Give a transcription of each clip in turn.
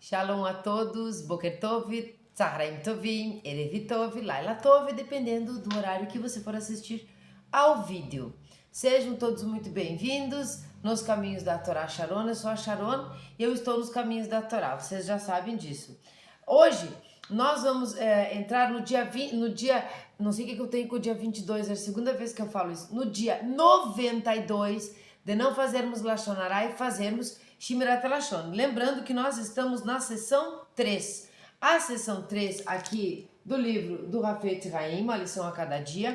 Shalom a todos, Boker Tov, Tzaharaim Tovim, Erev Tov, Laila Tov, dependendo do horário que você for assistir ao vídeo. Sejam todos muito bem-vindos nos caminhos da Torá Sharon. Eu sou a Sharon e eu estou nos caminhos da Torá, vocês já sabem disso. Hoje nós vamos entrar no dia, não sei o que eu tenho com o dia 22, é a segunda vez que eu falo isso, no dia 92 de não fazermos Lashon Hará e fazermos Shmirat Lashon. Lembrando que nós estamos na sessão 3. A sessão 3 aqui do livro do Hafetz Haim, uma lição a cada dia,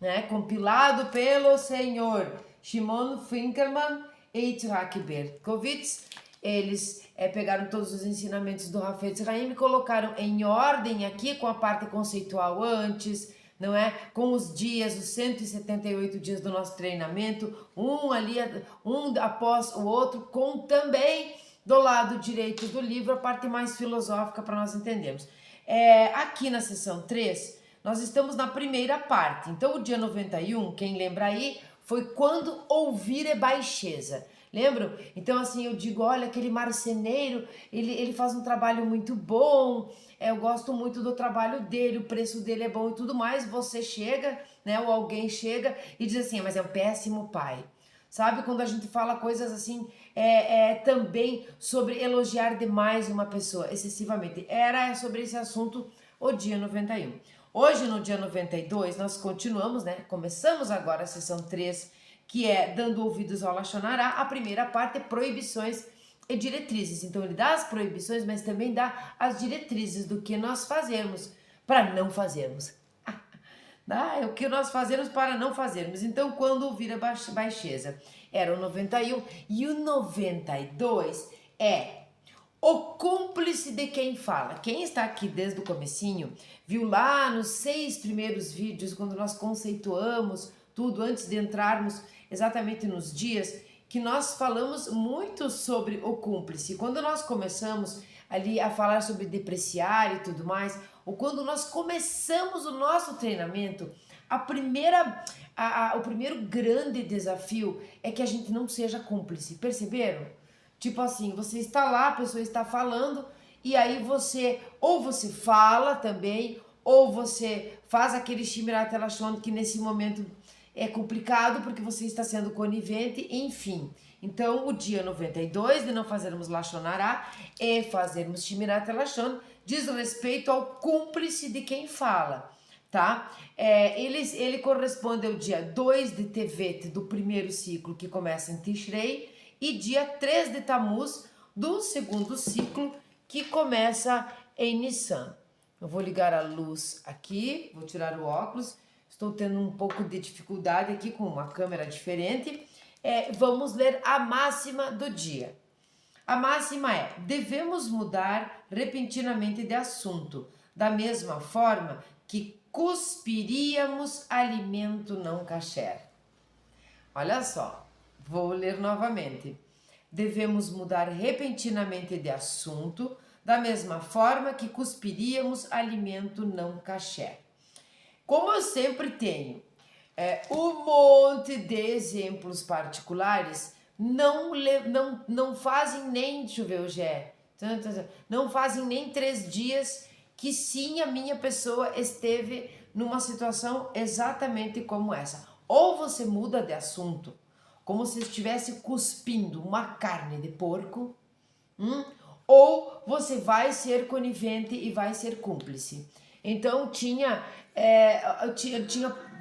né, compilado pelo senhor Shimon Finkelman e Yitzhak Berkovitz. Eles pegaram todos os ensinamentos do Hafetz Haim e colocaram em ordem aqui com a parte conceitual antes, não é? Com os dias, os 178 dias do nosso treinamento, um após o outro, com também do lado direito do livro a parte mais filosófica para nós entendermos. Aqui na sessão 3, nós estamos na primeira parte. Então o dia 91, quem lembra aí, foi quando ouvir é baixeza. Lembram? Então assim, eu digo, olha, aquele marceneiro, ele faz um trabalho muito bom, eu gosto muito do trabalho dele, o preço dele é bom e tudo mais. Você chega, né, ou alguém chega e diz assim, mas é um péssimo pai. Sabe, quando a gente fala coisas assim, também sobre elogiar demais uma pessoa, excessivamente. Era sobre esse assunto o dia 91. Hoje, no dia 92, nós continuamos, né, começamos agora a sessão 3, que é dando ouvidos ao Lashon Hará. A primeira parte é proibições e diretrizes. Então ele dá as proibições, mas também dá as diretrizes do que nós fazermos para não fazermos. É o que nós fazemos para não fazermos. Então, quando ouvir a baixeza, era o 91, e o 92 é o cúmplice de quem fala. Quem está aqui desde o comecinho, viu lá nos 6 primeiros vídeos, quando nós conceituamos tudo, antes de entrarmos exatamente nos dias, que nós falamos muito sobre o cúmplice. Quando nós começamos ali a falar sobre depreciar e tudo mais, ou quando nós começamos o nosso treinamento, o primeiro grande desafio é que a gente não seja cúmplice, perceberam? Tipo assim, você está lá, a pessoa está falando, e aí ou você fala também, ou você faz aquele Shmirat Lashon que nesse momento é complicado porque você está sendo conivente, enfim. Então, o dia 92 de não fazermos Lashon Hará e fazermos Shmirat Lashon diz respeito ao cúmplice de quem fala, tá? Ele corresponde ao dia 2 de Tevet do primeiro ciclo, que começa em Tishrei, e dia 3 de Tammuz do segundo ciclo, que começa em Nissan. Eu vou ligar a luz aqui, vou tirar o óculos. Estou tendo um pouco de dificuldade aqui com uma câmera diferente. Vamos ler a máxima do dia. A máxima é: devemos mudar repentinamente de assunto, da mesma forma que cuspiríamos alimento não kasher. Olha só, vou ler novamente. Devemos mudar repentinamente de assunto, da mesma forma que cuspiríamos alimento não kasher. Como eu sempre tenho um monte de exemplos particulares, não fazem nem, deixa eu ver, hoje não fazem nem 3 dias que sim, a minha pessoa esteve numa situação exatamente como essa. Ou você muda de assunto, como se estivesse cuspindo uma carne de porco, ou você vai ser conivente e vai ser cúmplice. Então tinha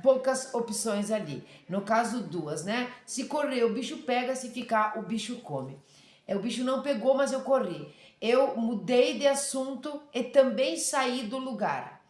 poucas opções ali. No caso, 2, né? Se correr, o bicho pega, se ficar, o bicho come. O bicho não pegou, mas eu corri. Eu mudei de assunto e também saí do lugar.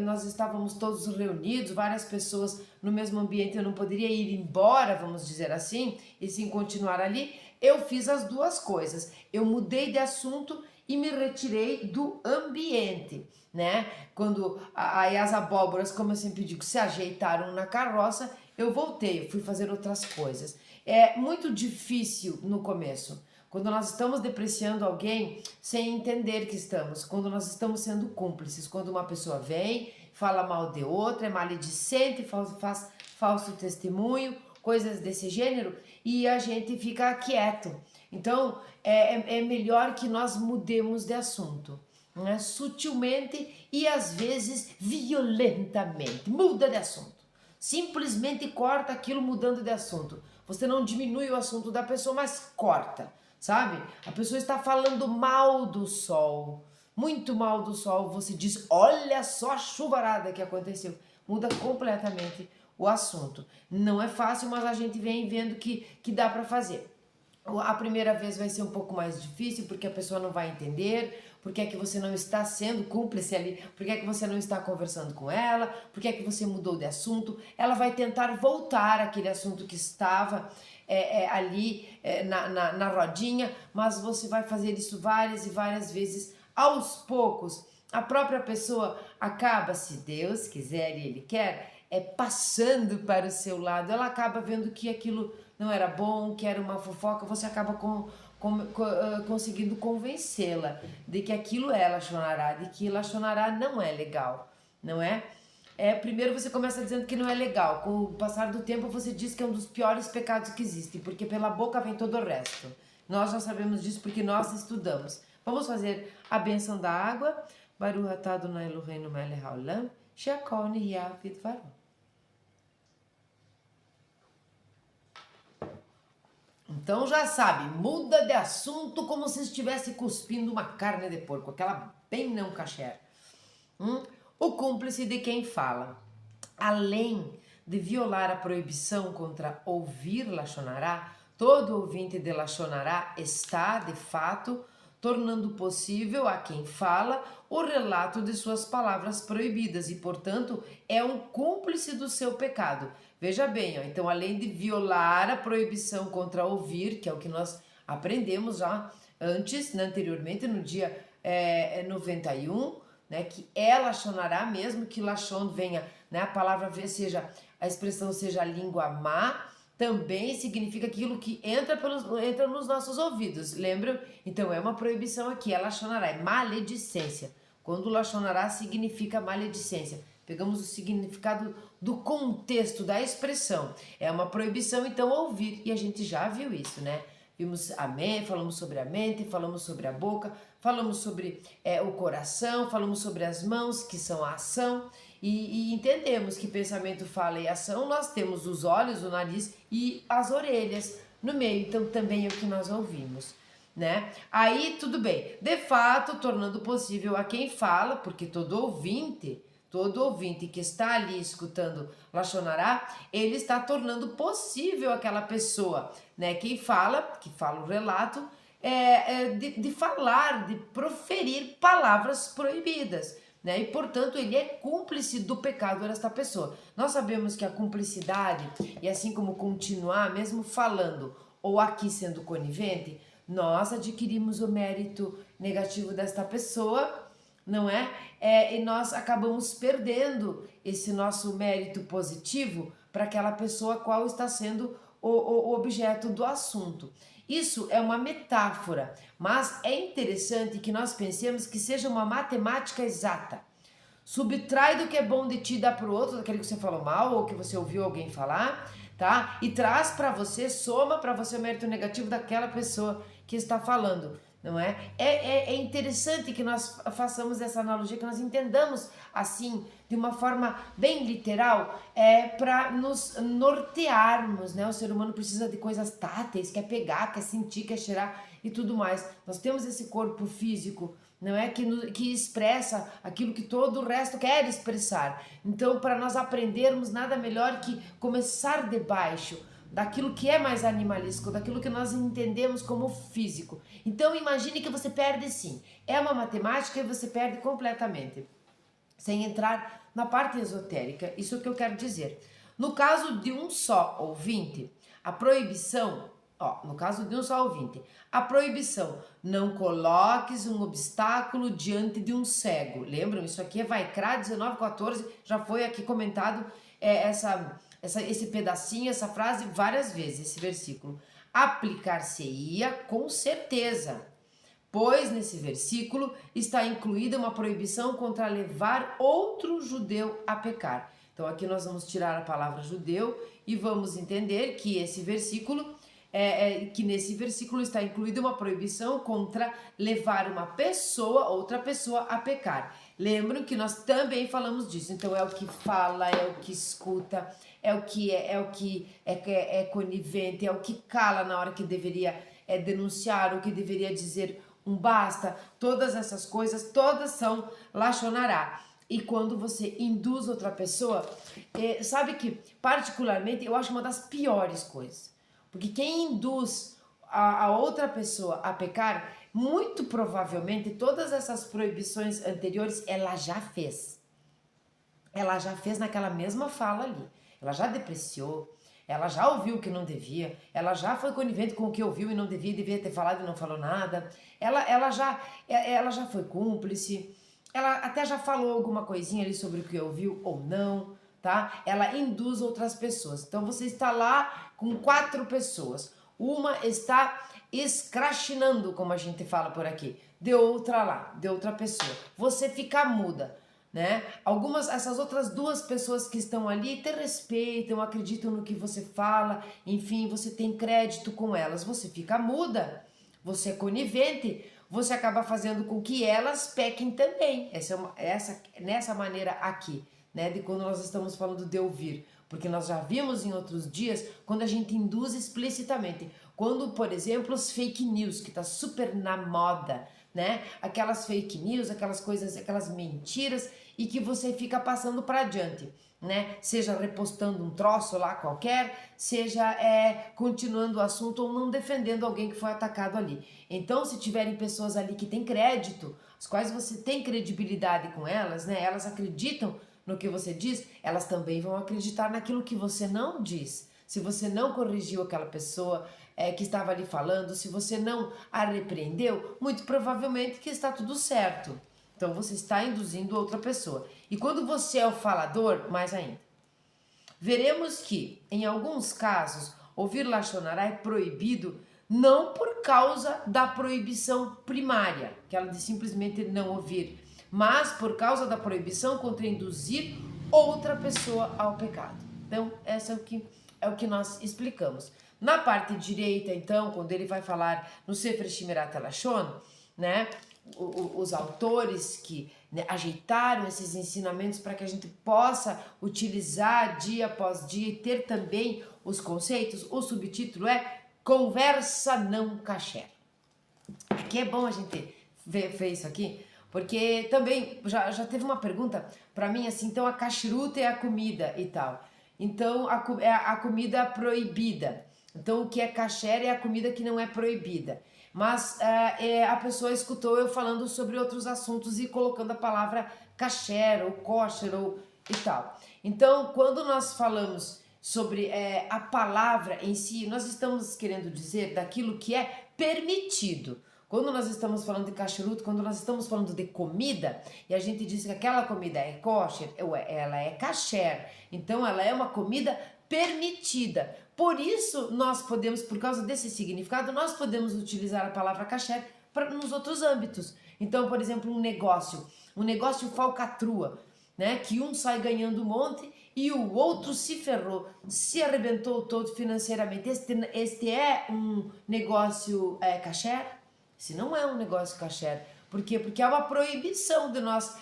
Nós estávamos todos reunidos, várias pessoas no mesmo ambiente, eu não poderia ir embora, vamos dizer assim, e sim continuar ali. Eu fiz as duas coisas. Eu mudei de assunto e me retirei do ambiente, né? Quando aí as abóboras, como eu sempre digo, se ajeitaram na carroça, eu voltei, eu fui fazer outras coisas. É muito difícil no começo, quando nós estamos depreciando alguém sem entender que estamos, quando nós estamos sendo cúmplices, quando uma pessoa vem, fala mal de outra, é maledicente, faz falso testemunho, coisas desse gênero, e a gente fica quieto. Então, é melhor que nós mudemos de assunto, né? Sutilmente e às vezes violentamente. Muda de assunto. Simplesmente corta aquilo mudando de assunto. Você não diminui o assunto da pessoa, mas corta, sabe? A pessoa está falando mal do sol, muito mal do sol. Você diz, olha só a chuvarada que aconteceu. Muda completamente o assunto. Não é fácil, mas a gente vem vendo que dá para fazer. A primeira vez vai ser um pouco mais difícil, porque a pessoa não vai entender, porque é que você não está sendo cúmplice ali, porque é que você não está conversando com ela, porque é que você mudou de assunto. Ela vai tentar voltar àquele assunto que estava ali na rodinha, mas você vai fazer isso várias e várias vezes, aos poucos. A própria pessoa acaba, se Deus quiser e Ele quer, passando para o seu lado. Ela acaba vendo que aquilo não era bom, que era uma fofoca, você acaba conseguindo convencê-la de que aquilo é Lachonará, de que Lachonará não é legal, não é? Primeiro você começa dizendo que não é legal, com o passar do tempo você diz que é um dos piores pecados que existem, porque pela boca vem todo o resto. Nós já sabemos disso porque nós estudamos. Vamos fazer a bênção da água. Baruch atah Adonai Eloheinu melech haolam, she'akol nihya bidvaro. Então já sabe, muda de assunto como se estivesse cuspindo uma carne de porco, aquela bem não kasher. O cúmplice de quem fala, além de violar a proibição contra ouvir Lachonará, todo ouvinte de Lachonará está, de fato, tornando possível a quem fala o relato de suas palavras proibidas e, portanto, é um cúmplice do seu pecado. Veja bem, ó, então, além de violar a proibição contra ouvir, que é o que nós aprendemos já anteriormente, no dia 91, né, que é Lachonará, mesmo que Lachon venha, né, a palavra seja, a expressão seja língua má, também significa aquilo que entra nos nossos ouvidos, lembram? Então é uma proibição aqui, é Lachonará, é maledicência. Quando Lachonará significa maledicência, pegamos o significado do contexto, da expressão. É uma proibição, então, ouvir, e a gente já viu isso, né? Vimos falamos sobre a mente, falamos sobre a boca, falamos sobre o coração, falamos sobre as mãos, que são a ação, e entendemos que pensamento, fala e ação, nós temos os olhos, o nariz e as orelhas no meio, então também é o que nós ouvimos, né? Aí tudo bem, de fato, tornando possível a quem fala, porque todo ouvinte que está ali escutando Lachonará, ele está tornando possível aquela pessoa, né? Quem fala, que fala o relato, de falar, de proferir palavras proibidas, né? E portanto ele é cúmplice do pecado desta pessoa. Nós sabemos que a cumplicidade, e assim como continuar, mesmo falando ou aqui sendo conivente, nós adquirimos o mérito negativo desta pessoa, não é? E nós acabamos perdendo esse nosso mérito positivo para aquela pessoa qual está sendo o objeto do assunto. Isso é uma metáfora, mas é interessante que nós pensemos que seja uma matemática exata. Subtrai do que é bom de ti, dá para o outro, daquele que você falou mal ou que você ouviu alguém falar, tá? E traz para você, soma para você o mérito negativo daquela pessoa que está falando, não é? É interessante que nós façamos essa analogia, que nós entendamos assim, de uma forma bem literal, para nos nortearmos, né? O ser humano precisa de coisas táteis, quer pegar, quer sentir, quer cheirar e tudo mais. Nós temos esse corpo físico, não é? Que expressa aquilo que todo o resto quer expressar. Então, para nós aprendermos, nada melhor que começar de baixo, daquilo que é mais animalístico, daquilo que nós entendemos como físico. Então imagine que você perde sim. É uma matemática e você perde completamente. Sem entrar na parte esotérica, isso é o que eu quero dizer. No caso de um só ouvinte, a proibição, no caso de um só ouvinte, a proibição, não coloques um obstáculo diante de um cego. Lembram? Isso aqui é Vaikra 19:14, já foi aqui comentado esse pedacinho, essa frase várias vezes, esse versículo. Aplicar-se-ia com certeza, pois nesse versículo está incluída uma proibição contra levar outro judeu a pecar. Então aqui nós vamos tirar a palavra judeu e vamos entender que esse versículo que nesse versículo está incluída uma proibição contra levar outra pessoa a pecar. Lembram que nós também falamos disso. Então é o que fala, é o que escuta, é o que é conivente, é o que cala na hora que deveria denunciar, o que deveria dizer um basta. Todas essas coisas, todas são lachonará. E quando você induz outra pessoa, sabe que particularmente eu acho uma das piores coisas. Porque quem induz a outra pessoa a pecar, muito provavelmente todas essas proibições anteriores ela já fez. Ela já fez naquela mesma fala ali. Ela já depreciou, ela já ouviu o que não devia, ela já foi conivente com o que ouviu e não devia ter falado e não falou nada. Ela já foi cúmplice, ela até já falou alguma coisinha ali sobre o que ouviu ou não, tá? Ela induz outras pessoas. Então você está lá com 4 pessoas. Uma está escrachinando, como a gente fala por aqui, de outra lá, de outra pessoa. Você fica muda, né? Essas outras 2 pessoas que estão ali te respeitam, acreditam no que você fala, enfim, você tem crédito com elas. Você fica muda, você é conivente, você acaba fazendo com que elas pequem também. Nessa maneira aqui, né? De quando nós estamos falando de ouvir. Porque nós já vimos em outros dias quando a gente induz explicitamente. Quando, por exemplo, os fake news, que está super na moda, né? Aquelas fake news, aquelas coisas, aquelas mentiras e que você fica passando para adiante, né? Seja repostando um troço lá qualquer, seja continuando o assunto ou não defendendo alguém que foi atacado ali. Então, se tiverem pessoas ali que têm crédito, as quais você tem credibilidade com elas, né? Elas acreditam no que você diz, elas também vão acreditar naquilo que você não diz. Se você não corrigiu aquela pessoa que estava ali falando, se você não a repreendeu, muito provavelmente que está tudo certo. Então você está induzindo outra pessoa. E quando você é o falador, mais ainda. Veremos que, em alguns casos, ouvir lachonará é proibido não por causa da proibição primária, que ela de simplesmente não ouvir, mas por causa da proibição contra induzir outra pessoa ao pecado. Então, essa é o que nós explicamos. Na parte direita, então, quando ele vai falar no Sefer Shmirat HaLashon, né, os autores que ajeitaram esses ensinamentos para que a gente possa utilizar dia após dia e ter também os conceitos, o subtítulo é Conversa Não Kasher. Aqui é bom a gente ver isso aqui, porque também já teve uma pergunta para mim assim, então a kashrut é a comida e tal. Então a comida proibida. Então o que é kasher é a comida que não é proibida. Mas a pessoa escutou eu falando sobre outros assuntos e colocando a palavra kasher ou kosher ou e tal. Então quando nós falamos sobre a palavra em si, nós estamos querendo dizer daquilo que é permitido. Quando nós estamos falando de kashrut, quando nós estamos falando de comida, e a gente diz que aquela comida é kosher, ela é kasher, então ela é uma comida permitida. Por isso, nós podemos, por causa desse significado, nós podemos utilizar a palavra kasher nos outros âmbitos. Então, por exemplo, um negócio falcatrua, né? Que um sai ganhando um monte e o outro se ferrou, se arrebentou todo financeiramente. Este é um negócio kasher? Se não é um negócio kasher. Por quê? Porque há uma proibição de nós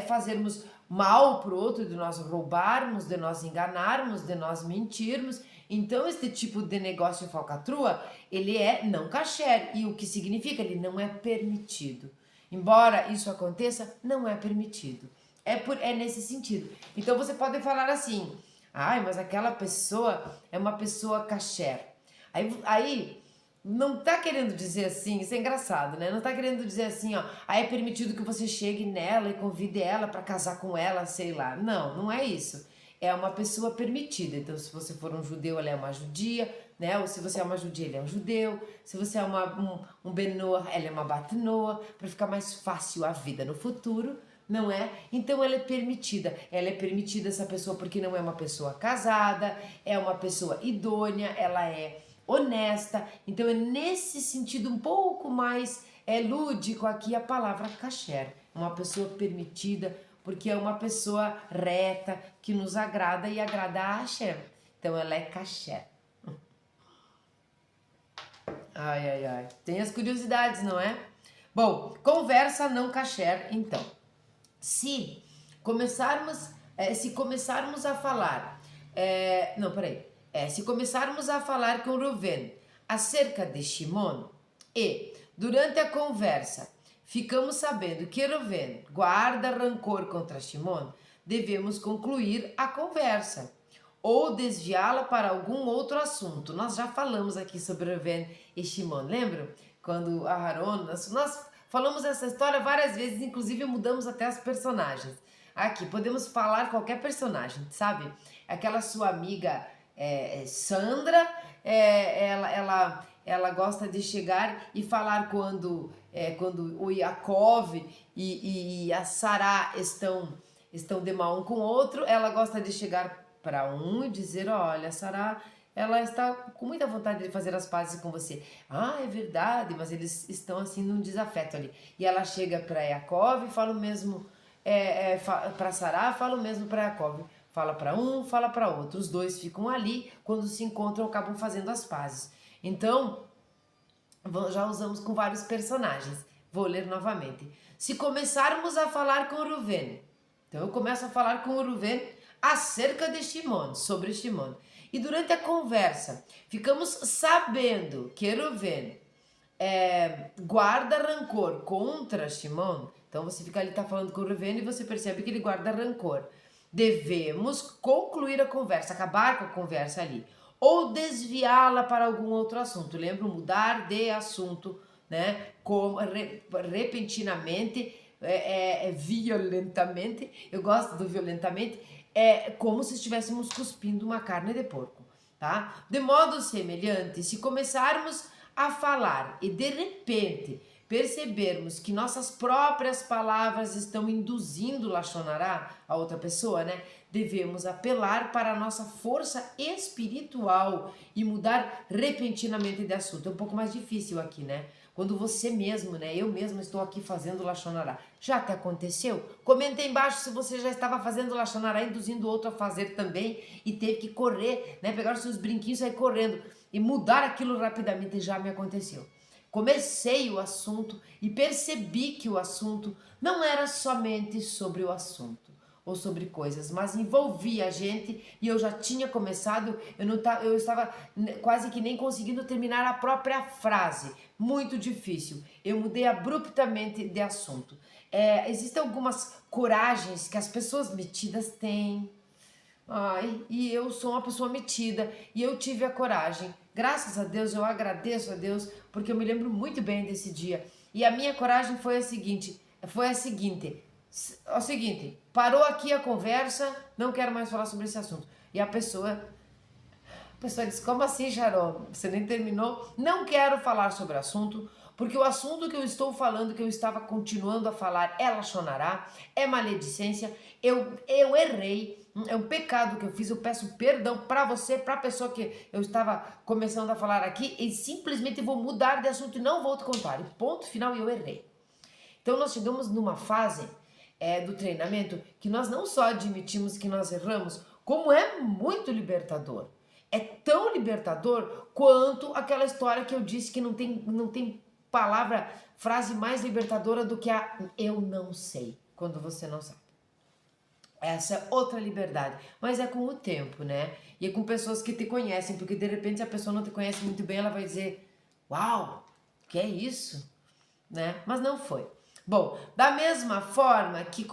fazermos mal para o outro, de nós roubarmos, de nós enganarmos, de nós mentirmos. Então, este tipo de negócio falcatrua, ele é não kasher. E o que significa? Ele não é permitido. Embora isso aconteça, não é permitido. É nesse sentido. Então, você pode falar assim, mas aquela pessoa é uma pessoa kasher. Aí não tá querendo dizer assim, isso é engraçado, né? Não tá querendo dizer assim, aí é permitido que você chegue nela e convide ela para casar com ela, sei lá. Não, não é isso. É uma pessoa permitida. Então, se você for um judeu, ela é uma judia, né? Ou se você é uma judia, ele é um judeu. Se você é um benoa, ela é uma batnoa, para ficar mais fácil a vida no futuro, não é? Então ela é permitida. Ela é permitida essa pessoa porque não é uma pessoa casada, é uma pessoa idônea, ela é honesta. Então é nesse sentido um pouco mais lúdico aqui a palavra kasher. Uma pessoa permitida porque é uma pessoa reta que nos agrada e agrada a Hashem. Então ela é kasher. Ai, ai, ai. Tem as curiosidades, não é? Bom, conversa não kasher, então. Se começarmos a falar, não, peraí, se começarmos a falar com Ruven acerca de Shimon e durante a conversa ficamos sabendo que Ruven guarda rancor contra Shimon, devemos concluir a conversa ou desviá-la para algum outro assunto. Nós já falamos aqui sobre Ruven e Shimon, lembram? Quando Aharon, nós falamos essa história várias vezes, inclusive mudamos até as personagens. Aqui, podemos falar qualquer personagem, sabe? Aquela sua amiga Sandra, ela gosta de chegar e falar quando o Yaakov e a Sará estão de mal um com o outro, ela gosta de chegar para um e dizer, olha, Sará, ela está com muita vontade de fazer as pazes com você. Ah, é verdade, mas eles estão assim num desafeto ali. E ela chega para Yaakov e fala o mesmo para Sará, fala o mesmo para Yaakov. Fala para um, fala para outro. Os dois ficam ali, quando se encontram, acabam fazendo as pazes. Então, já usamos com vários personagens. Vou ler novamente. Se começarmos a falar com o Ruven, então eu começo a falar com o Ruven acerca de Shimon, sobre Shimon. E durante a conversa, ficamos sabendo que Ruven guarda rancor contra Shimon. Então você fica ali, tá falando com o Ruven e você percebe que ele guarda rancor. Devemos concluir a conversa, acabar com a conversa ali. Ou desviá-la para algum outro assunto. Lembra? Mudar de assunto, né? Repentinamente, violentamente. Eu gosto do violentamente. É como se estivéssemos cuspindo uma carne de porco, tá? De modo semelhante, se começarmos a falar e de repente percebermos que nossas próprias palavras estão induzindo Lashon Hará a outra pessoa, né? Devemos apelar para a nossa força espiritual e mudar repentinamente de assunto. É um pouco mais difícil aqui, né? Quando você mesmo, né? Eu mesmo estou aqui fazendo Lashon Hará. Já te aconteceu? Comenta aí embaixo se você já estava fazendo Lashon Hará, induzindo o outro a fazer também e teve que correr, né? Pegar os seus brinquinhos e sair correndo e mudar aquilo rapidamente. Já me aconteceu. Comecei o assunto e percebi que o assunto não era somente sobre o assunto ou sobre coisas, mas envolvia a gente e eu já tinha começado, eu estava quase que nem conseguindo terminar a própria frase, muito difícil. Eu mudei abruptamente de assunto. Existem algumas coragens que as pessoas metidas têm. Ai, e eu sou uma pessoa metida e eu tive a coragem. Graças a Deus, eu agradeço a Deus, porque eu me lembro muito bem desse dia. E a minha coragem foi a seguinte, parou aqui a conversa, não quero mais falar sobre esse assunto. E a pessoa diz, como assim, Sharon? Você nem terminou? Não quero falar sobre o assunto, porque o assunto que eu estou falando, que eu estava continuando a falar, é Lashon Hará, é maledicência, eu errei, é um pecado que eu fiz, eu peço perdão para você, para a pessoa que eu estava começando a falar aqui, e simplesmente vou mudar de assunto e não vou te contar. E ponto final, eu errei. Então nós chegamos numa fase do treinamento que nós não só admitimos que nós erramos, como é muito libertador. É tão libertador quanto aquela história que eu disse que não tem frase mais libertadora do que a eu não sei, quando você não sabe. Essa é outra liberdade, mas é com o tempo, né? E é com pessoas que te conhecem, porque de repente se a pessoa não te conhece muito bem, ela vai dizer, uau, que é isso? Né? Mas não foi. Bom, da mesma forma que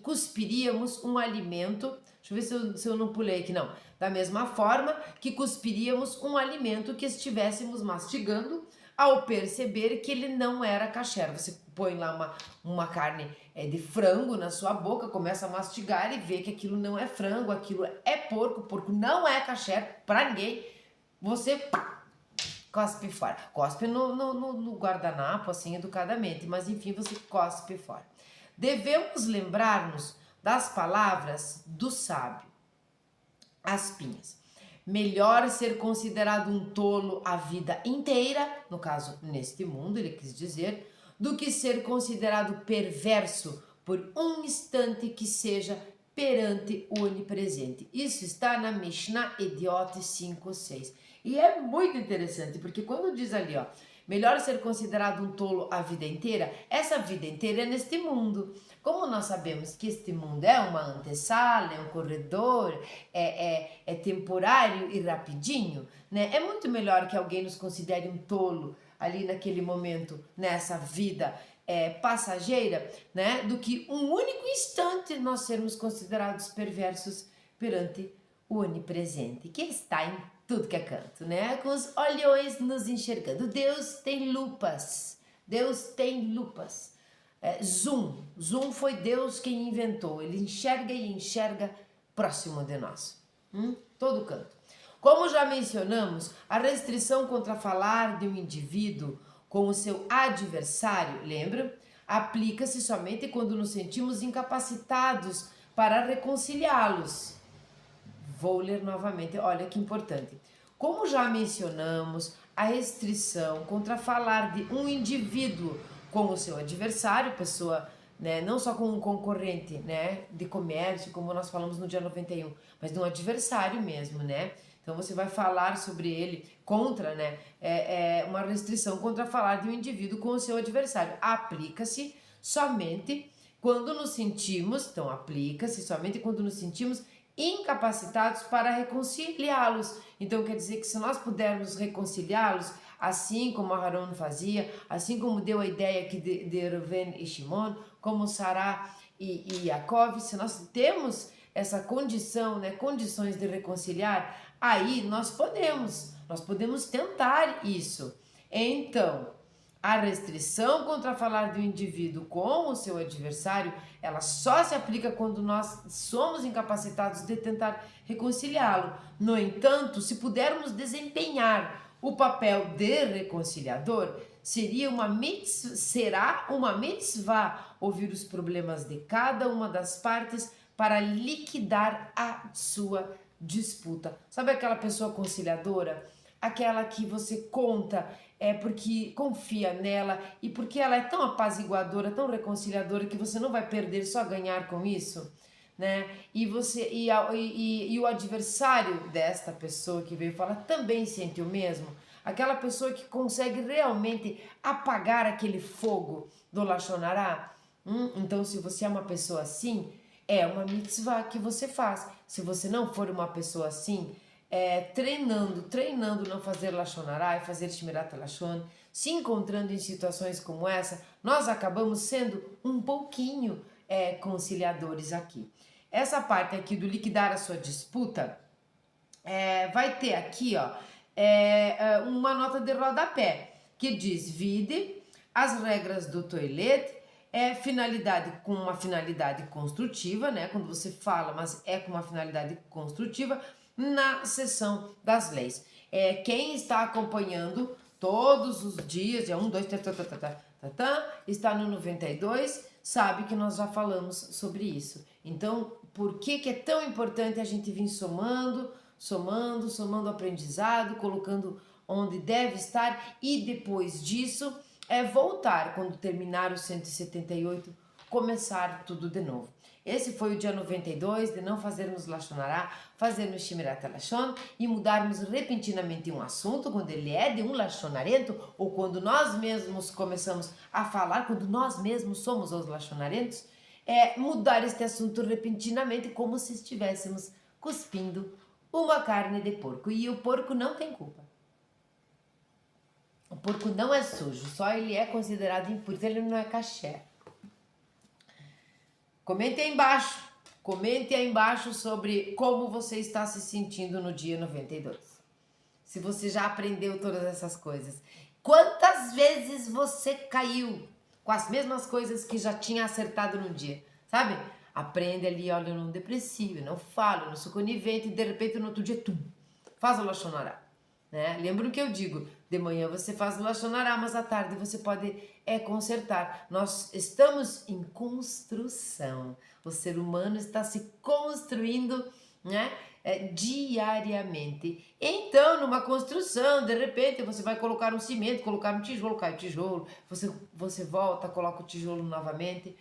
cuspiríamos um alimento, deixa eu ver se eu não pulei aqui, não. Da mesma forma que cuspiríamos um alimento que estivéssemos mastigando ao perceber que ele não era kasher. Você põe lá uma carne de frango na sua boca, começa a mastigar e vê que aquilo não é frango, aquilo é porco não é kasher para ninguém. Você cospe fora. Cospe no guardanapo, assim, educadamente, mas enfim, você cospe fora. Devemos lembrar-nos das palavras do sábio. Aspinhas. Melhor ser considerado um tolo a vida inteira, no caso, neste mundo, ele quis dizer, do que ser considerado perverso por um instante que seja perante o onipresente. Isso está na Mishnah Ediot 5:6. E é muito interessante, porque quando diz ali, ó, melhor ser considerado um tolo a vida inteira, essa vida inteira é neste mundo. Como nós sabemos que este mundo é uma antessala, é um corredor, é temporário e rapidinho, né? É muito melhor que alguém nos considere um tolo ali naquele momento, nessa vida passageira, né? Do que um único instante nós sermos considerados perversos perante o onipresente, que está em tudo que é canto, né? Com os olhões nos enxergando. Deus tem lupas. Deus tem lupas. Zoom foi Deus quem inventou. Ele enxerga e enxerga próximo de nós. Todo canto. Como já mencionamos, a restrição contra falar de um indivíduo com o seu adversário, lembra? Aplica-se somente quando nos sentimos incapacitados para reconciliá-los. Vou ler novamente, olha que importante. Como já mencionamos, a restrição contra falar de um indivíduo com o seu adversário, pessoa, né, não só com um concorrente, né, de comércio, como nós falamos no dia 91, mas de um adversário mesmo, né? Então você vai falar sobre ele contra, né? Uma restrição contra falar de um indivíduo com o seu adversário. Aplica-se somente quando nos sentimos, então aplica-se somente quando nos sentimos incapacitados para reconciliá-los. Então quer dizer que se nós pudermos reconciliá-los, assim como Aharon fazia, assim como deu a ideia aqui de Reuven e Shimon, como Sará e Yaakov, se nós temos essa condição, né, condições de reconciliar, aí nós podemos tentar isso. Então, a restrição contra falar de um indivíduo com o seu adversário, ela só se aplica quando nós somos incapacitados de tentar reconciliá-lo. No entanto, se pudermos desempenhar o papel de reconciliador, será uma mitzvah ouvir os problemas de cada uma das partes para liquidar a sua disputa. Sabe aquela pessoa conciliadora? Aquela que você conta porque confia nela e porque ela é tão apaziguadora, tão reconciliadora que você não vai perder, só ganhar com isso, né? E o adversário desta pessoa que veio falar também sente o mesmo. Aquela pessoa que consegue realmente apagar aquele fogo do Lashon Hará. Então, se você é uma pessoa assim, é uma mitzvah que você faz. Se você não for uma pessoa assim, treinando não fazer Lashon Hará e fazer Shmirat Lashon, se encontrando em situações como essa, nós acabamos sendo um pouquinho conciliadores aqui. Essa parte aqui do liquidar a sua disputa, vai ter aqui, ó, uma nota de rodapé, que diz, vide as regras do toilet, com uma finalidade construtiva, né? Quando você fala, mas com uma finalidade construtiva, na seção das leis. Quem está acompanhando todos os dias, 1, 2, 3, está no 92, sabe que nós já falamos sobre isso. Então, por que é tão importante a gente vir somando aprendizado, colocando onde deve estar e depois disso voltar, quando terminar o 178, começar tudo de novo. Esse foi o dia 92 de não fazermos Lashon Hará, fazermos Shmirat Lashon e mudarmos repentinamente um assunto quando ele é de um lashonarento ou quando nós mesmos começamos a falar, quando nós mesmos somos os lachonarentos, mudar este assunto repentinamente como se estivéssemos cuspindo uma carne de porco. E o porco não tem culpa. O porco não é sujo, só ele é considerado impuro, então ele não é kasher. Comente aí embaixo sobre como você está se sentindo no dia 92. Se você já aprendeu todas essas coisas. Quantas vezes você caiu com as mesmas coisas que já tinha acertado no dia, sabe? Aprende ali, olha, eu não depressivo, eu não falo, eu não sou conivente, e de repente no outro dia, faz o Lashon Hará. Né? Lembra o que eu digo? De manhã você faz o Lashon Hará, mas à tarde você pode consertar. Nós estamos em construção. O ser humano está se construindo, né? Diariamente. Então, numa construção, de repente você vai colocar um cimento, colocar um tijolo, cai o tijolo, você volta, coloca o tijolo novamente.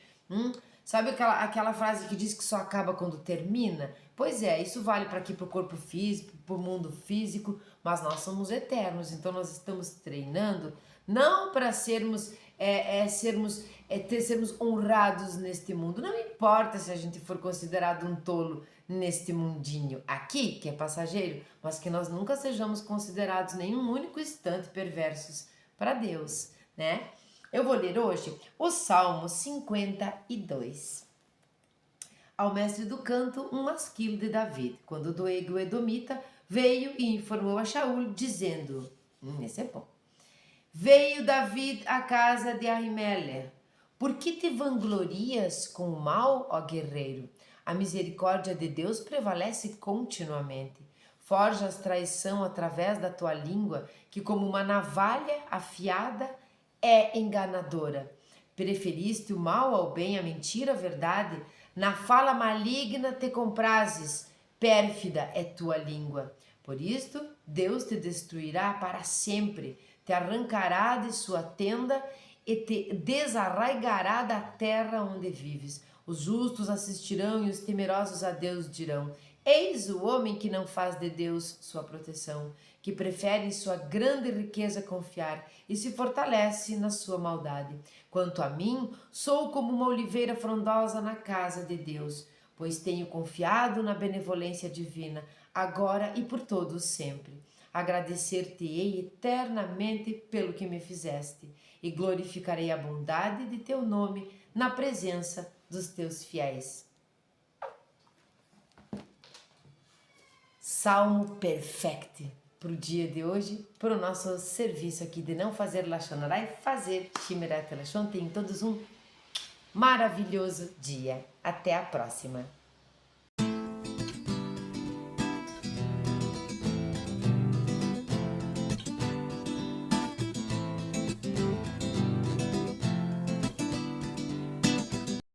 Sabe aquela frase que diz que só acaba quando termina? Pois é, isso vale para aqui, para o corpo físico, para o mundo físico, mas nós somos eternos, então nós estamos treinando não para sermos honrados neste mundo. Não importa se a gente for considerado um tolo neste mundinho aqui, que é passageiro, mas que nós nunca sejamos considerados nenhum único instante perversos para Deus, né? Eu vou ler hoje o Salmo 52. Ao mestre do canto, um masquilo de David, quando Doeg o Edomita veio e informou a Shaul, dizendo, esse é bom, veio David à casa de Ahimelech, por que te vanglorias com o mal, ó guerreiro? A misericórdia de Deus prevalece continuamente. Forjas traição através da tua língua, que como uma navalha afiada é enganadora. Preferiste o mal ao bem, a mentira à verdade. Na fala maligna te comprases, pérfida é tua língua. Por isto, Deus te destruirá para sempre, te arrancará de sua tenda e te desarraigará da terra onde vives. Os justos assistirão e os temerosos a Deus dirão, eis o homem que não faz de Deus sua proteção, que prefere em sua grande riqueza confiar e se fortalece na sua maldade. Quanto a mim, sou como uma oliveira frondosa na casa de Deus, pois tenho confiado na benevolência divina, agora e por todos sempre. Agradecer-te-ei eternamente pelo que me fizeste, e glorificarei a bondade de teu nome na presença dos teus fiéis. Salmo Perfect para o dia de hoje, para o nosso serviço aqui de não fazer Lashon Hara e fazer Shemirat Lashon. Tenham todos um maravilhoso dia. Até a próxima.